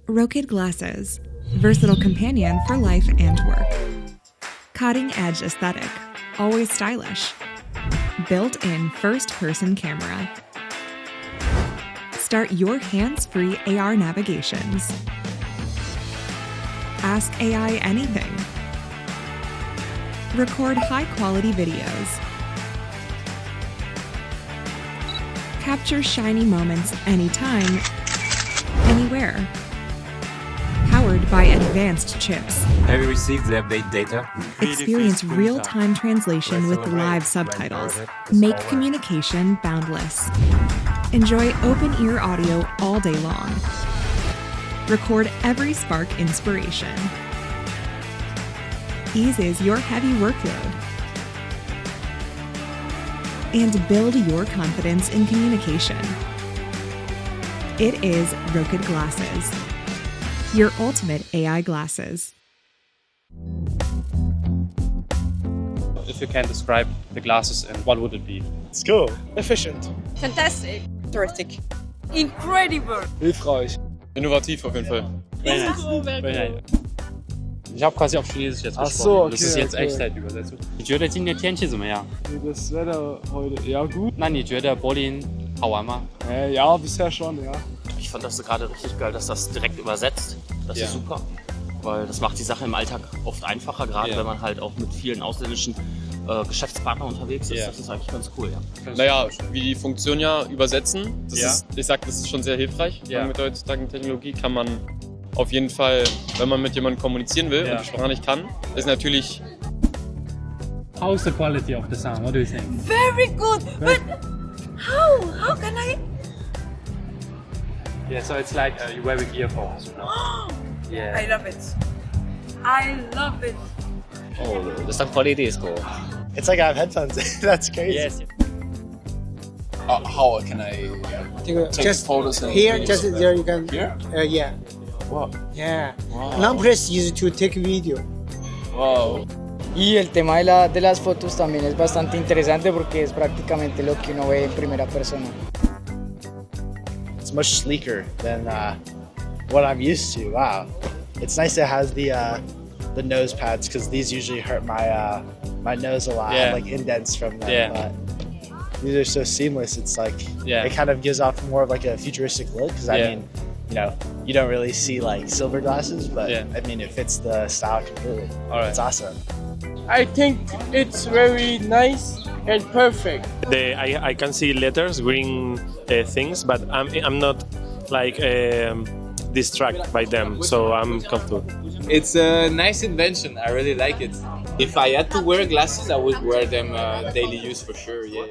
Rokid glasses, versatile companion for life and work. Cutting-edge aesthetic, always stylish. Built-in first-person camera. Start your hands-free AR navigations. Ask AI anything. Record high-quality videos. Capture shiny moments anytime, anywhere. Powered by advanced chips. Have you received the update data? Experience real-time translation with live subtitles. Make communication boundless. Enjoy open-ear audio all day long. Record every spark inspiration. Eases your heavy workload. And build your confidence in communication. It is Rokid Glasses. Your ultimate AI glasses. If you can describe the glasses, and what would it be? It's cool. Efficient. Fantastic. Terrific. Incredible. Hilfreich. Innovativ auf jeden Fall. Very nice. Ich habe quasi auf Chinesisch jetzt gesprochen. Ach so, okay, das ist jetzt okay. Echtzeitübersetzung. 你觉得今天天气怎么样？ Das Wetter heute eher gut. 那你觉得柏林好玩吗？ Ja, bisher schon, ja. Ich fand das gerade richtig geil, dass das direkt übersetzt. Das ist super, weil das macht die Sache im Alltag oft einfacher, gerade wenn man halt auch mit vielen ausländischen Geschäftspartnern unterwegs ist. Das ist eigentlich ganz cool, ja. Naja, wie die Funktion ja übersetzen, das ist, ich sag, das ist schon sehr hilfreich. Mit der heutzutage Technologie kann man auf jeden Fall, wenn man mit jemandem kommunizieren will und die Sprache nicht kann, ist natürlich... How's the quality of the sound? What do you think? Very good. But how can I? Yeah, so it's like you're wearing earphones. You know? I love it. I love it. Oh, the sound quality is cool. It's like I have headphones. That's crazy. Yes. How can I take just photos? And here, videos just of there you can. Here? Yeah. Wow. Yeah. Wow. Now press use to take video. Wow. Y el tema de las fotos también es bastante interesante porque es prácticamente lo que uno ve en primera persona. It's much sleeker than what I'm used to. Wow. It's nice it has the nose pads because these usually hurt my my nose a lot. I have like indents from them. But these are so seamless. It's like it kind of gives off more of like a futuristic look because I mean, you know, you don't really see like silver glasses, but I mean it fits the style completely. It's awesome. I think it's very nice and perfect. I can see letters, green things, but I'm not like distracted by them, so I'm comfortable. It's a nice invention. I really like it. If I had to wear glasses, I would wear them daily use for sure. Yeah.